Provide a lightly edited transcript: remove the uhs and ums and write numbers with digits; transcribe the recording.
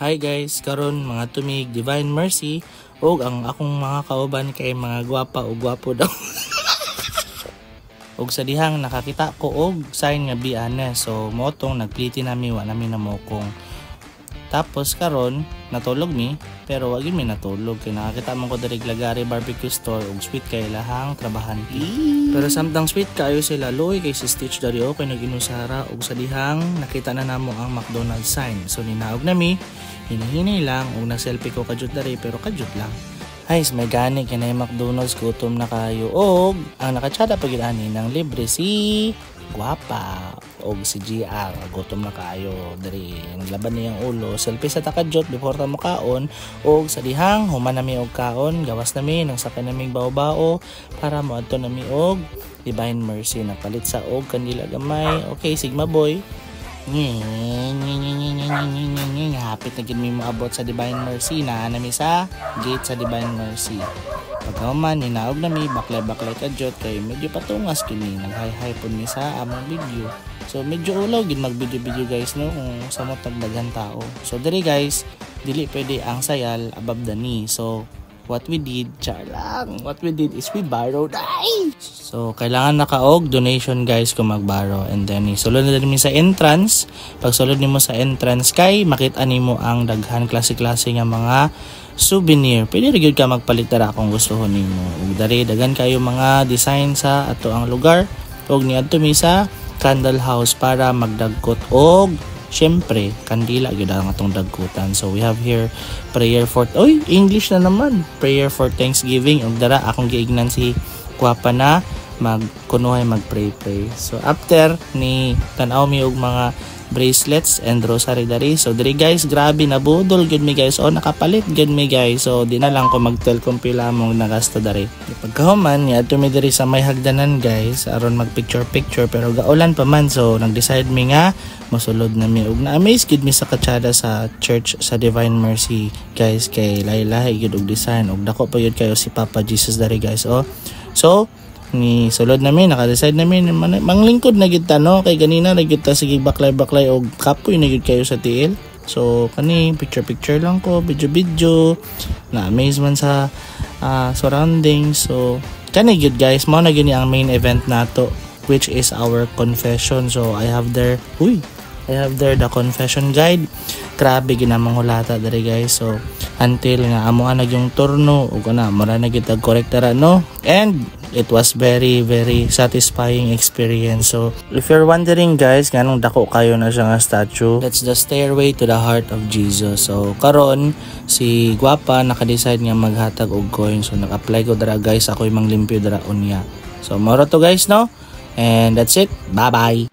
Hi guys, karon mga tumig Divine Mercy og ang akong mga kauban kay mga gwapa o gwapo daw. Og sa dihang nakakita ko og sign nga be honest. So motong nagpliti nami wa nami namokong. Tapos karon natulog mi pero wag mi natulog kay nakakita man ko diri Lagari Barbecue Store og sweet kay lahang trabahan. Pero samtang sweet kayo sila loy kay si Stitch dari o kay naginusara og sa dihang nakita na namo ang McDonald's sign. So ninaog nami, hinahinay lang og nag-selfie ko kadyot dari pero kadyot lang. Guys, may gani kinay McDonald's, gutom na kayo og ang nakatsada pagid ani ng libre si Gwapa og si GR, gutom na kayo diri naglaban niyang ulo, selfie sa takadyot before ta makaon og sa dihang human nami og kaon, gawas nami nang sakay nami bao-bao para moadto nami og Divine Mercy napalit sa og kandila gamay. Okay, Sigma Boy. Hapit na gid mi moabot sa Divine Mercy na nami sa gate sa Divine Mercy. Pagkaman ninaog nami baklay-baklay kadyot kay medyo patungas kini nag-hi-hi pud mi sa among video. So medyo ulaw gid mag-video guys no kung sa mo tagdagan tao. So diri guys, dili pwede ang sayal above the knee. So what we did is we borrowed. So kailangan nakaog donation guys kung magborrow, and then isulod na din mi sa entrance. Pag sulod nimo sa entrance kay makita nimo ang daghan klase-klase nga mga souvenir. Pwede rin ka magpalit dara kung gustuhon nimo. Ug dari daghan kayo mga design sa ato ang lugar. Ug niadto mi sa Candle House para magdagkot og syempre kandila gyud ang atong dagkutan. So we have here prayer for English na naman. Prayer for Thanksgiving. Ug dara akong giignan si Gwapa na magkunuhay magpray. So after ni tan-aw mi og mga bracelets and rosary dari. So diri guys, grabe nabudol gyud mi guys. O nakapalit gyud mi guys. So di na lang ko magtel kung pila mong nagasto dari. Pagkahuman ni adto mi diri sa may hagdanan guys aron mag picture pero gaulan pa man. So nag-decide mi nga mosulod na mi og na-amaze gid mi sa katsada sa church sa Divine Mercy guys kay lahi-lahi gyud og design og dako pa gyud kayo si Papa Jesus dari guys. So ni sulod namin naka-decide namin manglingkod na gid ta no kay ganina na gid ta sige baklay og kapoy na gid kayo sa tiil. So kani picture lang ko, video na amaze man sa surroundings. So kani gid guys, mao na gini ang main event nato which is our confession. So I have there the confession guide. Grabe ginamang hulata diri guys. So until nga amo na yung turno ug ana mura na gid correct ra no, and it was very satisfying experience. So if you're wondering guys nganong dako kayo na siya nga statue, that's the stairway to the heart of Jesus. So karon si Gwapa naka-decide nga maghatag og coin. So nag-apply ko dara guys, ako'y manglimpyo dara unya. So moro to guys no, and that's it, bye bye.